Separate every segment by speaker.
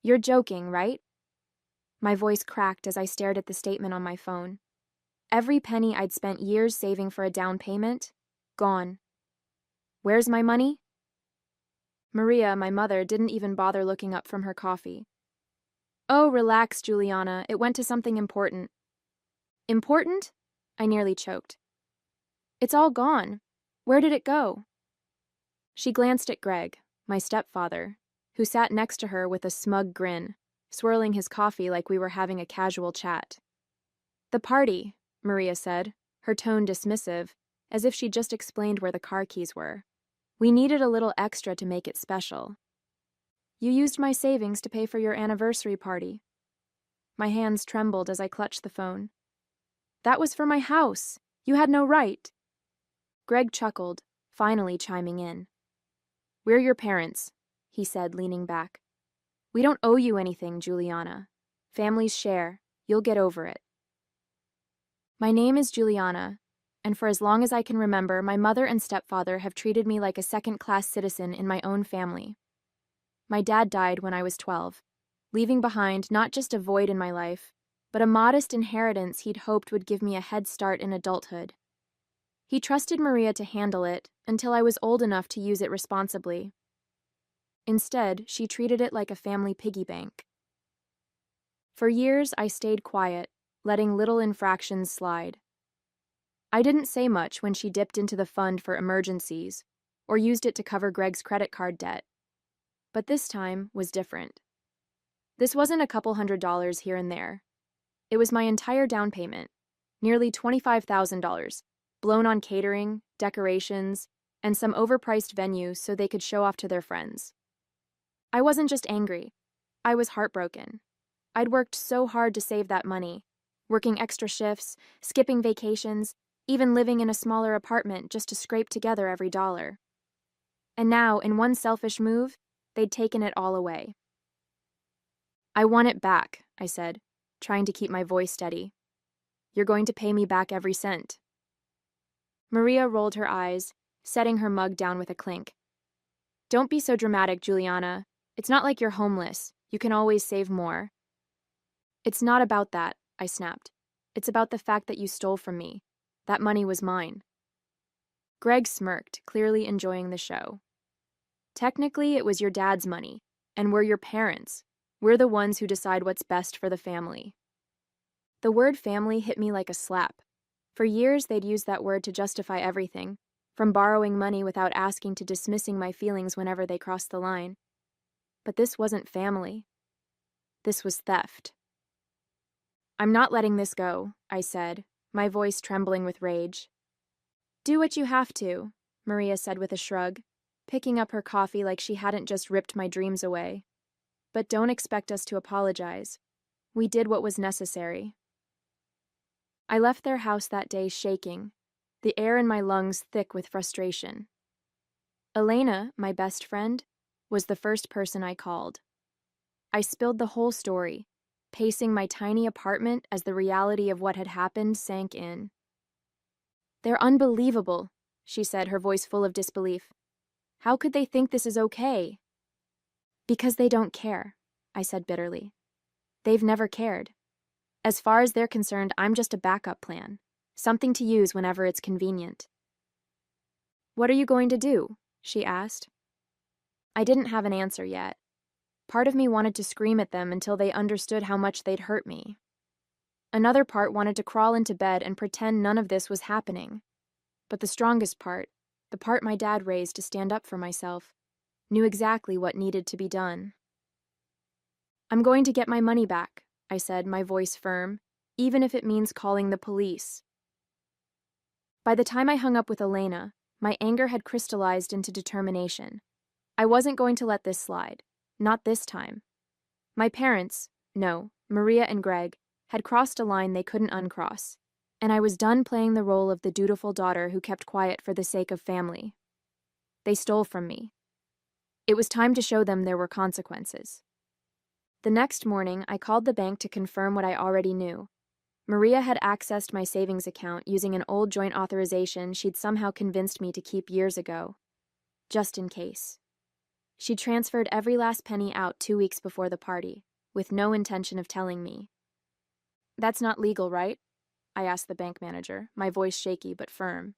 Speaker 1: You're joking, right? My voice cracked as I stared at the statement on my phone. Every penny I'd spent years saving for a down payment, gone. Where's my money? Maria, my mother, didn't even bother looking up from her coffee. Oh, relax, Juliana. It went to something important. Important? I nearly choked. It's all gone. Where did it go? She glanced at Greg, my stepfather, who sat next to her with a smug grin, swirling his coffee like we were having a casual chat. The party, Maria said, her tone dismissive, as if she'd just explained where the car keys were. We needed a little extra to make it special. You used my savings to pay for your anniversary party. My hands trembled as I clutched the phone. That was for my house. You had no right. Greg chuckled, finally chiming in. We're your parents, he said, leaning back. We don't owe you anything, Juliana. Families share. You'll get over it. My name is Juliana, and for as long as I can remember, my mother and stepfather have treated me like a second-class citizen in my own family. My dad died when I was 12, leaving behind not just a void in my life, but a modest inheritance he'd hoped would give me a head start in adulthood. He trusted Maria to handle it until I was old enough to use it responsibly. Instead, she treated it like a family piggy bank. For years, I stayed quiet, letting little infractions slide. I didn't say much when she dipped into the fund for emergencies or used it to cover Greg's credit card debt. But this time was different. This wasn't a couple $100s here and there. It was my entire down payment, nearly $25,000, blown on catering, decorations, and some overpriced venues so they could show off to their friends. I wasn't just angry. I was heartbroken. I'd worked so hard to save that money, working extra shifts, skipping vacations, even living in a smaller apartment just to scrape together every dollar. And now, in one selfish move, they'd taken it all away. I want it back, I said, trying to keep my voice steady. You're going to pay me back every cent. Maria rolled her eyes, setting her mug down with a clink. Don't be so dramatic, Juliana. It's not like you're homeless. You can always save more. It's not about that, I snapped. It's about the fact that you stole from me. That money was mine. Greg smirked, clearly enjoying the show. Technically, it was your dad's money, and we're your parents. We're the ones who decide what's best for the family. The word family hit me like a slap. For years, they'd used that word to justify everything, from borrowing money without asking to dismissing my feelings whenever they crossed the line. But this wasn't family. This was theft. I'm not letting this go, I said, my voice trembling with rage. Do what you have to, Maria said with a shrug, picking up her coffee like she hadn't just ripped my dreams away. But don't expect us to apologize. We did what was necessary. I left their house that day shaking, the air in my lungs thick with frustration. Elena, my best friend, was the first person I called. I spilled the whole story, pacing my tiny apartment as the reality of what had happened sank in. They're unbelievable, she said, her voice full of disbelief. How could they think this is okay? Because they don't care, I said bitterly. They've never cared. As far as they're concerned, I'm just a backup plan, something to use whenever it's convenient. What are you going to do? She asked. I didn't have an answer yet. Part of me wanted to scream at them until they understood how much they'd hurt me. Another part wanted to crawl into bed and pretend none of this was happening. But the strongest part, the part my dad raised to stand up for myself, knew exactly what needed to be done. I'm going to get my money back, I said, my voice firm, even if it means calling the police. By the time I hung up with Elena, my anger had crystallized into determination. I wasn't going to let this slide. Not this time. My parents, no, Maria and Greg, had crossed a line they couldn't uncross, and I was done playing the role of the dutiful daughter who kept quiet for the sake of family. They stole from me. It was time to show them there were consequences. The next morning, I called the bank to confirm what I already knew. Maria had accessed my savings account using an old joint authorization she'd somehow convinced me to keep years ago. Just in case. She transferred every last penny out 2 weeks before the party, with no intention of telling me. "That's not legal, right?" I asked the bank manager, my voice shaky but firm.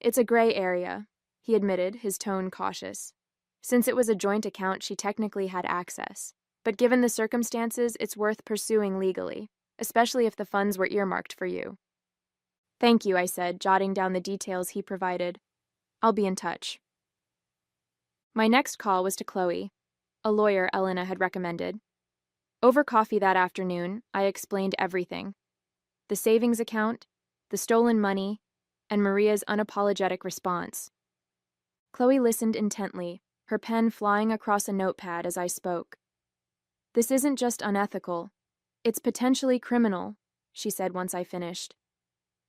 Speaker 1: "It's a gray area," he admitted, his tone cautious. "Since it was a joint account, she technically had access. But given the circumstances, it's worth pursuing legally, especially if the funds were earmarked for you." "Thank you," I said, jotting down the details he provided. "I'll be in touch." My next call was to Chloe, a lawyer Elena had recommended. Over coffee that afternoon, I explained everything: the savings account, the stolen money, and Maria's unapologetic response. Chloe listened intently, her pen flying across a notepad as I spoke. "This isn't just unethical. It's potentially criminal," she said once I finished.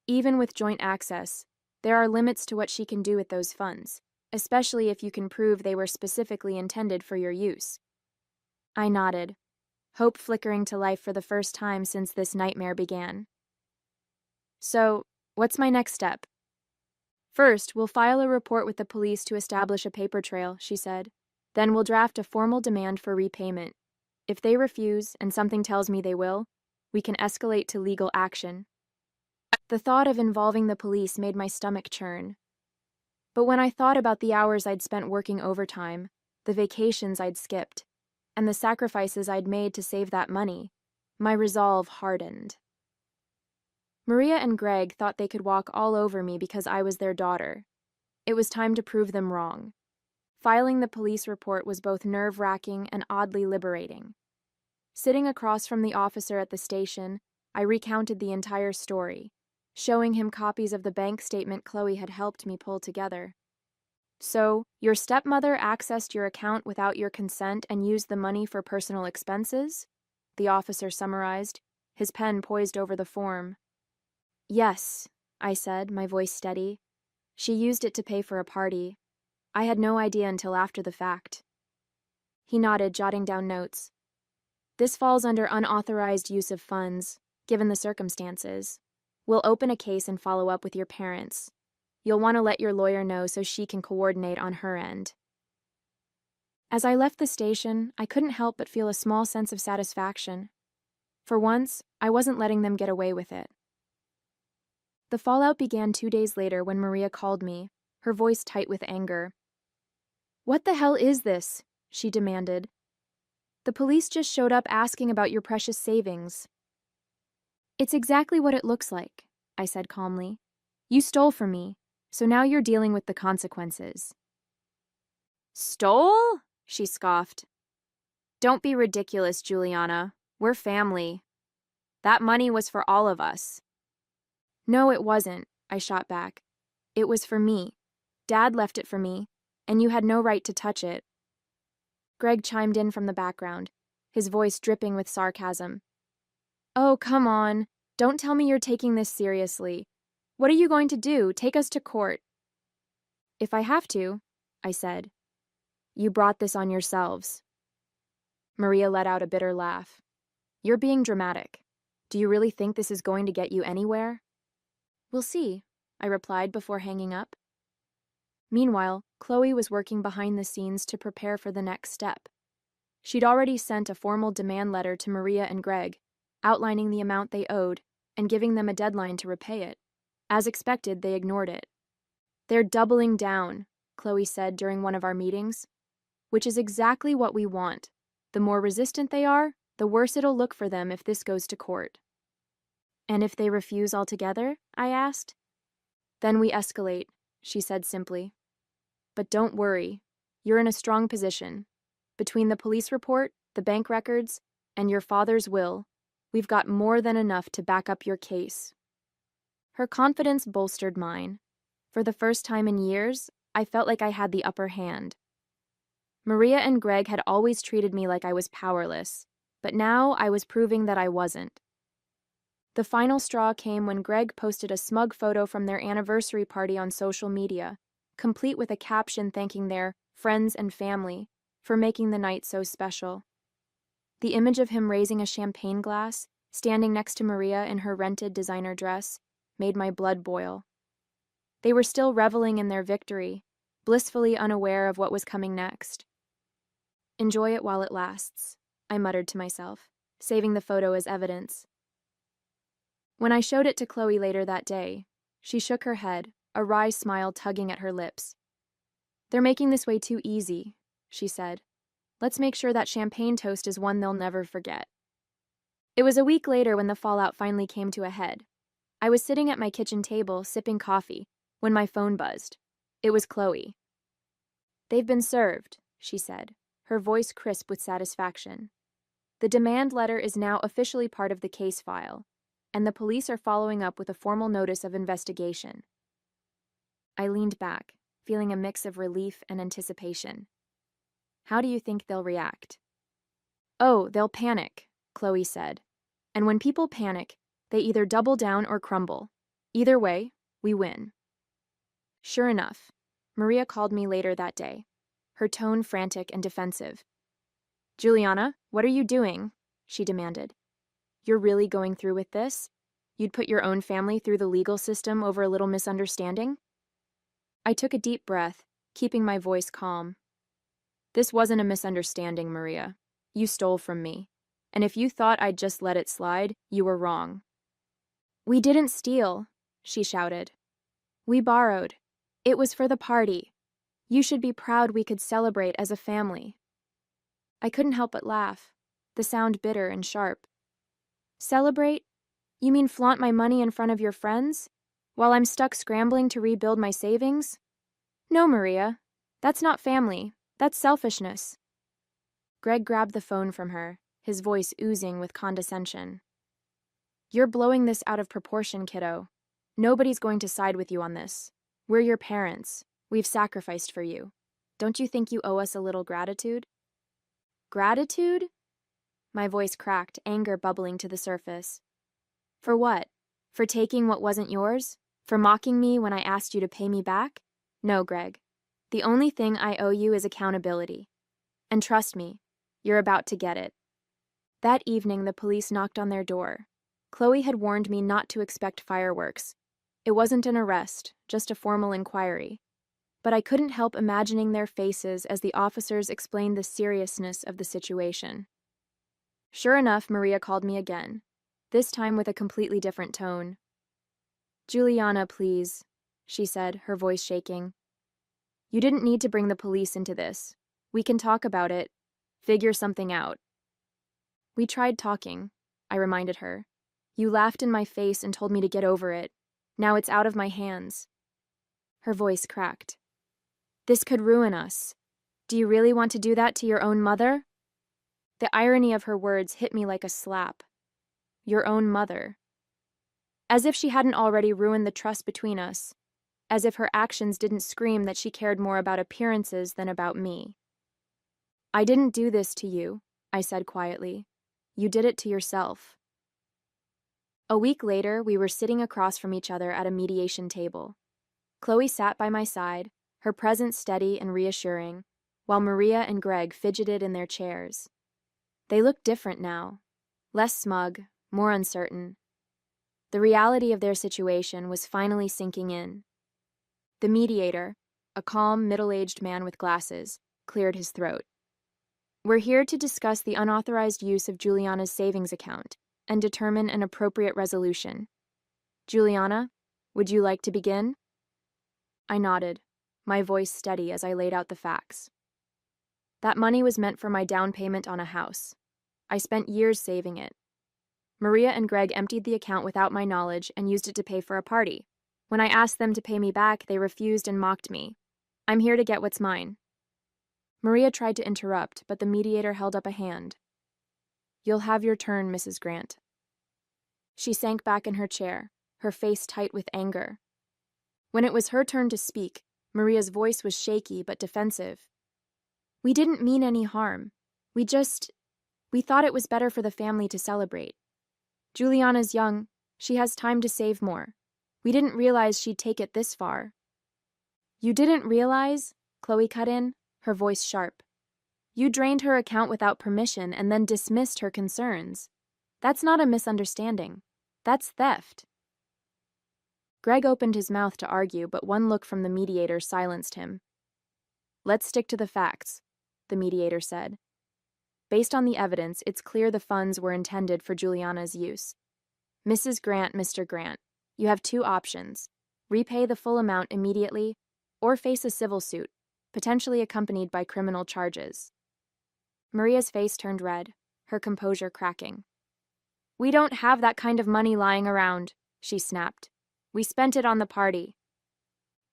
Speaker 1: "Even with joint access, there are limits to what she can do with those funds, especially if you can prove they were specifically intended for your use." I nodded, hope flickering to life for the first time since this nightmare began. "So, what's my next step?" "First, we'll file a report with the police to establish a paper trail," she said. "Then we'll draft a formal demand for repayment. If they refuse, and something tells me they will, we can escalate to legal action." The thought of involving the police made my stomach churn. But when I thought about the hours I'd spent working overtime, the vacations I'd skipped, and the sacrifices I'd made to save that money, my resolve hardened. Maria and Greg thought they could walk all over me because I was their daughter. It was time to prove them wrong. Filing the police report was both nerve-wracking and oddly liberating. Sitting across from the officer at the station, I recounted the entire story, showing him copies of the bank statement Chloe had helped me pull together. "So, your stepmother accessed your account without your consent and used the money for personal expenses?" the officer summarized, his pen poised over the form. "Yes," I said, my voice steady. "She used it to pay for a party. I had no idea until after the fact." He nodded, jotting down notes. "This falls under unauthorized use of funds, given the circumstances. We'll open a case and follow up with your parents. You'll want to let your lawyer know so she can coordinate on her end." As I left the station, I couldn't help but feel a small sense of satisfaction. For once, I wasn't letting them get away with it. The fallout began 2 days later when Maria called me, her voice tight with anger. "What the hell is this?" she demanded. "The police just showed up asking about your precious savings." "It's exactly what it looks like," I said calmly. "You stole from me, so now you're dealing with the consequences." "Stole?" she scoffed. "Don't be ridiculous, Juliana. We're family. That money was for all of us." "No, it wasn't," I shot back. "It was for me. Dad left it for me, and you had no right to touch it." Greg chimed in from the background, his voice dripping with sarcasm. "Oh, come on. Don't tell me you're taking this seriously. What are you going to do? Take us to court?" "If I have to," I said. "You brought this on yourselves." Maria let out a bitter laugh. "You're being dramatic. Do you really think this is going to get you anywhere?" "We'll see," I replied before hanging up. Meanwhile, Chloe was working behind the scenes to prepare for the next step. She'd already sent a formal demand letter to Maria and Greg, outlining the amount they owed and giving them a deadline to repay it. As expected, they ignored it. "They're doubling down," Chloe said during one of our meetings, "which is exactly what we want. The more resistant they are, the worse it'll look for them if this goes to court." "And if they refuse altogether?" I asked. "Then we escalate," she said simply. "But don't worry. You're in a strong position. Between the police report, the bank records, and your father's will, we've got more than enough to back up your case." Her confidence bolstered mine. For the first time in years, I felt like I had the upper hand. Maria and Greg had always treated me like I was powerless, but now I was proving that I wasn't. The final straw came when Greg posted a smug photo from their anniversary party on social media, complete with a caption thanking their friends and family for making the night so special. The image of him raising a champagne glass, standing next to Maria in her rented designer dress, made my blood boil. They were still reveling in their victory, blissfully unaware of what was coming next. Enjoy it while it lasts, I muttered to myself, saving the photo as evidence. When I showed it to Chloe later that day, she shook her head, a wry smile tugging at her lips. "They're making this way too easy," she said. "Let's make sure that champagne toast is one they'll never forget." It was a week later when the fallout finally came to a head. I was sitting at my kitchen table, sipping coffee, when my phone buzzed. It was Chloe. "They've been served," she said, her voice crisp with satisfaction. "The demand letter is now officially part of the case file, and the police are following up with a formal notice of investigation." I leaned back, feeling a mix of relief and anticipation. "How do you think they'll react?" "Oh, they'll panic," Chloe said. "And when people panic, they either double down or crumble. Either way, we win." Sure enough, Maria called me later that day, her tone frantic and defensive. "Juliana, what are you doing?" she demanded. "You're really going through with this? You'd put your own family through the legal system over a little misunderstanding?" I took a deep breath, keeping my voice calm. "This wasn't a misunderstanding, Maria. You stole from me. And if you thought I'd just let it slide, you were wrong." "We didn't steal," she shouted. "We borrowed. It was for the party. You should be proud we could celebrate as a family." I couldn't help but laugh, the sound bitter and sharp. "Celebrate? You mean flaunt my money in front of your friends, while I'm stuck scrambling to rebuild my savings? No, Maria. That's not family. That's selfishness." Greg grabbed the phone from her, his voice oozing with condescension. "You're blowing this out of proportion, kiddo. Nobody's going to side with you on this. We're your parents. We've sacrificed for you. Don't you think you owe us a little gratitude?" "Gratitude?" My voice cracked, anger bubbling to the surface. "For what? For taking what wasn't yours? For mocking me when I asked you to pay me back? No, Greg. The only thing I owe you is accountability. And trust me, you're about to get it." That evening, the police knocked on their door. Chloe had warned me not to expect fireworks. It wasn't an arrest, just a formal inquiry. But I couldn't help imagining their faces as the officers explained the seriousness of the situation. Sure enough, Maria called me again, this time with a completely different tone. "Juliana, please," she said, her voice shaking. "You didn't need to bring the police into this. We can talk about it, figure something out." "We tried talking," I reminded her. "You laughed in my face and told me to get over it. Now it's out of my hands." Her voice cracked. "This could ruin us. Do you really want to do that to your own mother?" The irony of her words hit me like a slap. Your own mother. As if she hadn't already ruined the trust between us. As if her actions didn't scream that she cared more about appearances than about me. "I didn't do this to you," I said quietly. "You did it to yourself." A week later, we were sitting across from each other at a mediation table. Chloe sat by my side, her presence steady and reassuring, while Maria and Greg fidgeted in their chairs. They looked different now, less smug, more uncertain. The reality of their situation was finally sinking in. The mediator, a calm, middle-aged man with glasses, cleared his throat. "We're here to discuss the unauthorized use of Juliana's savings account and determine an appropriate resolution. Juliana, would you like to begin?" I nodded, my voice steady as I laid out the facts. That money was meant for my down payment on a house. I spent years saving it. Maria and Greg emptied the account without my knowledge and used it to pay for a party. When I asked them to pay me back, they refused and mocked me. "I'm here to get what's mine." Maria tried to interrupt, but the mediator held up a hand. "You'll have your turn, Mrs. Grant." She sank back in her chair, her face tight with anger. When it was her turn to speak, Maria's voice was shaky but defensive. "We didn't mean any harm. We thought it was better for the family to celebrate. Juliana's young. She has time to save more. We didn't realize she'd take it this far." "You didn't realize?" Chloe cut in, her voice sharp. "You drained her account without permission and then dismissed her concerns. That's not a misunderstanding. That's theft." Greg opened his mouth to argue, but one look from the mediator silenced him. "Let's stick to the facts," the mediator said. Based on the evidence, it's clear the funds were intended for Juliana's use. Mrs. Grant, Mr. Grant, you have two options. Repay the full amount immediately, or face a civil suit, potentially accompanied by criminal charges. Maria's face turned red, her composure cracking. We don't have that kind of money lying around, she snapped. We spent it on the party.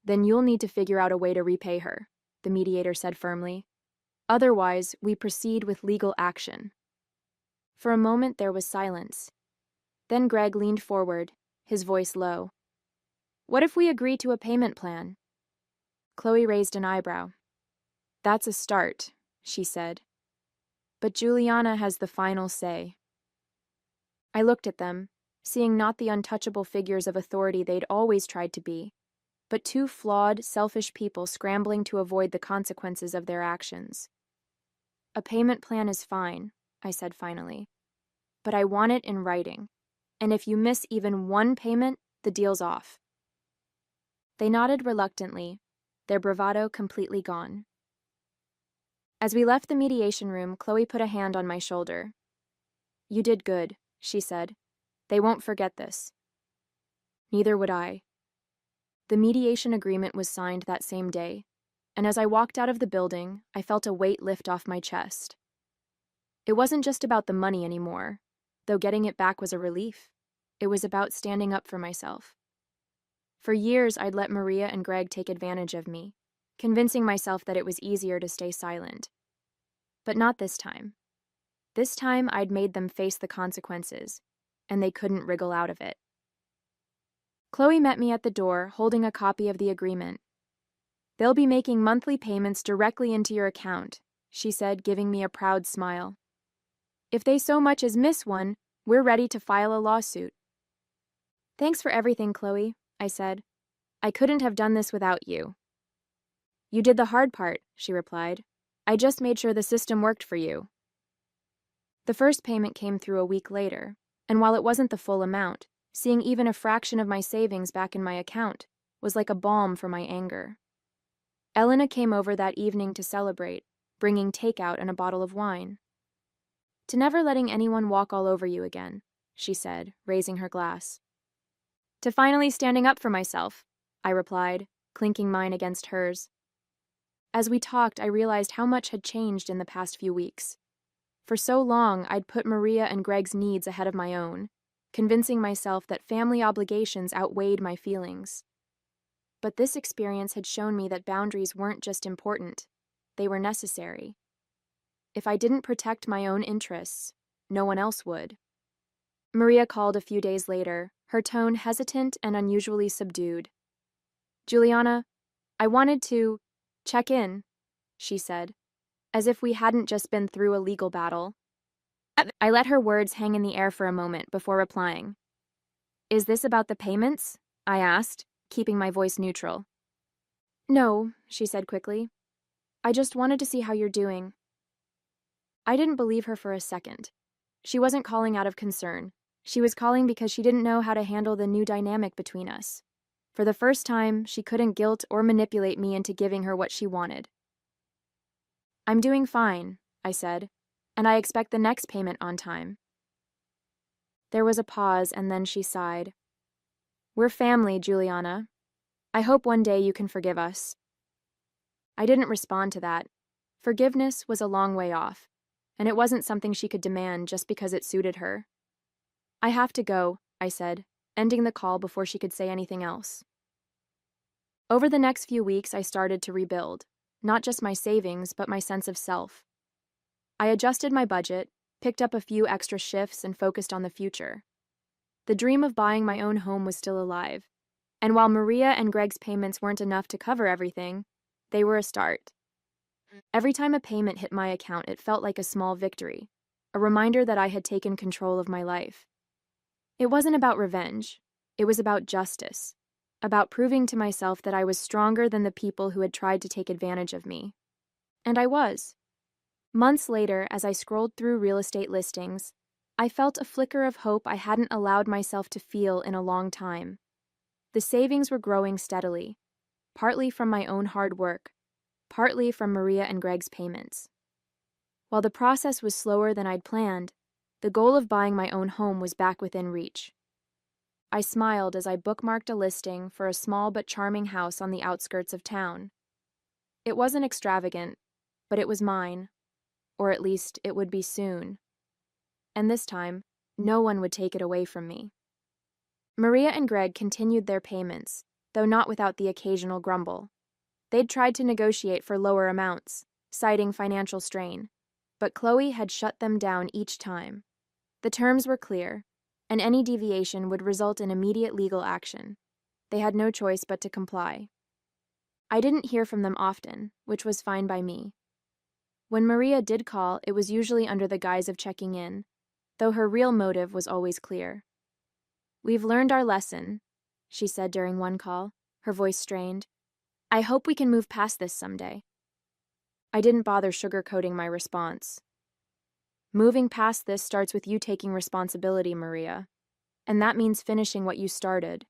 Speaker 1: Then you'll need to figure out a way to repay her, the mediator said firmly. Otherwise, we proceed with legal action. For a moment there was silence. Then Greg leaned forward, his voice low. What if we agree to a payment plan? Chloe raised an eyebrow. That's a start, she said. But Juliana has the final say. I looked at them, seeing not the untouchable figures of authority they'd always tried to be, but two flawed, selfish people scrambling to avoid the consequences of their actions. A payment plan is fine, I said finally. But I want it in writing, and if you miss even one payment, the deal's off. They nodded reluctantly, their bravado completely gone. As we left the mediation room, Chloe put a hand on my shoulder. You did good, she said. They won't forget this. Neither would I. The mediation agreement was signed that same day, and as I walked out of the building, I felt a weight lift off my chest. It wasn't just about the money anymore, though getting it back was a relief. It was about standing up for myself. For years, I'd let Maria and Greg take advantage of me, convincing myself that it was easier to stay silent. But not this time. This time, I'd made them face the consequences, and they couldn't wriggle out of it. Chloe met me at the door, holding a copy of the agreement. They'll be making monthly payments directly into your account, she said, giving me a proud smile. If they so much as miss one, we're ready to file a lawsuit. Thanks for everything, Chloe, I said. I couldn't have done this without you. You did the hard part, she replied. I just made sure the system worked for you. The first payment came through a week later, and while it wasn't the full amount, seeing even a fraction of my savings back in my account was like a balm for my anger. Elena came over that evening to celebrate, bringing takeout and a bottle of wine. To never letting anyone walk all over you again, she said, raising her glass. To finally standing up for myself, I replied, clinking mine against hers. As we talked, I realized how much had changed in the past few weeks. For so long, I'd put Maria and Greg's needs ahead of my own, convincing myself that family obligations outweighed my feelings. But this experience had shown me that boundaries weren't just important, they were necessary. If I didn't protect my own interests, no one else would. Maria called a few days later, her tone hesitant and unusually subdued. Juliana, I wanted to check in, she said, as if we hadn't just been through a legal battle. I let her words hang in the air for a moment before replying. Is this about the payments? I asked, keeping my voice neutral. No, she said quickly. I just wanted to see how you're doing. I didn't believe her for a second. She wasn't calling out of concern. She was calling because she didn't know how to handle the new dynamic between us. For the first time, she couldn't guilt or manipulate me into giving her what she wanted. I'm doing fine, I said, and I expect the next payment on time. There was a pause, and then she sighed. We're family, Juliana. I hope one day you can forgive us. I didn't respond to that. Forgiveness was a long way off, and it wasn't something she could demand just because it suited her. I have to go, I said, ending the call before she could say anything else. Over the next few weeks, I started to rebuild, not just my savings, but my sense of self. I adjusted my budget, picked up a few extra shifts, and focused on the future. The dream of buying my own home was still alive, and while Maria and Greg's payments weren't enough to cover everything, they were a start. Every time a payment hit my account, it felt like a small victory, a reminder that I had taken control of my life. It wasn't about revenge. It was about justice, about proving to myself that I was stronger than the people who had tried to take advantage of me. And I was. Months later, as I scrolled through real estate listings, I felt a flicker of hope I hadn't allowed myself to feel in a long time. The savings were growing steadily, partly from my own hard work, partly from Maria and Greg's payments. While the process was slower than I'd planned, the goal of buying my own home was back within reach. I smiled as I bookmarked a listing for a small but charming house on the outskirts of town. It wasn't extravagant, but it was mine, or at least it would be soon. And this time, no one would take it away from me. Maria and Greg continued their payments, though not without the occasional grumble. They'd tried to negotiate for lower amounts, citing financial strain, but Chloe had shut them down each time. The terms were clear, and any deviation would result in immediate legal action. They had no choice but to comply. I didn't hear from them often, which was fine by me. When Maria did call, it was usually under the guise of checking in, though her real motive was always clear. "We've learned our lesson," she said during one call, her voice strained. "I hope we can move past this someday." I didn't bother sugarcoating my response. "Moving past this starts with you taking responsibility, Maria, and that means finishing what you started."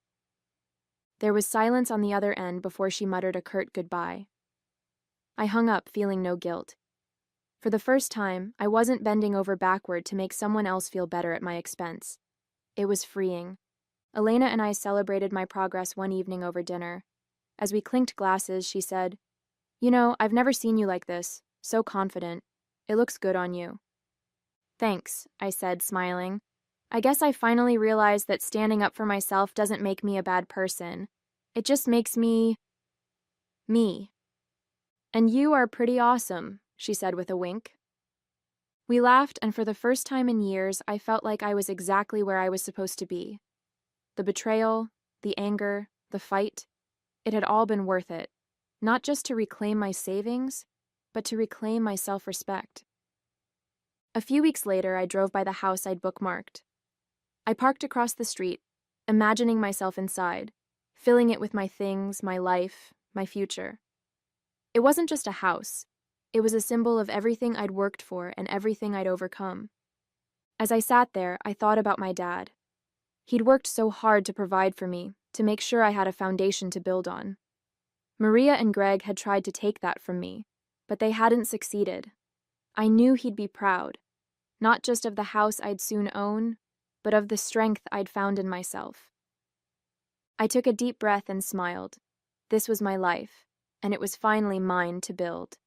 Speaker 1: There was silence on the other end before she muttered a curt goodbye. I hung up, feeling no guilt. For the first time, I wasn't bending over backward to make someone else feel better at my expense. It was freeing. Elena and I celebrated my progress one evening over dinner. As we clinked glasses, she said, "You know, I've never seen you like this, so confident. It looks good on you." "Thanks," I said, smiling. "I guess I finally realized that standing up for myself doesn't make me a bad person. It just makes me... me. And you are pretty awesome," she said with a wink. We laughed, and for the first time in years, I felt like I was exactly where I was supposed to be. The betrayal, the anger, the fight, it had all been worth it, not just to reclaim my savings, but to reclaim my self-respect. A few weeks later, I drove by the house I'd bookmarked. I parked across the street, imagining myself inside, filling it with my things, my life, my future. It wasn't just a house. It was a symbol of everything I'd worked for and everything I'd overcome. As I sat there, I thought about my dad. He'd worked so hard to provide for me, to make sure I had a foundation to build on. Maria and Greg had tried to take that from me, but they hadn't succeeded. I knew he'd be proud, not just of the house I'd soon own, but of the strength I'd found in myself. I took a deep breath and smiled. This was my life, and it was finally mine to build.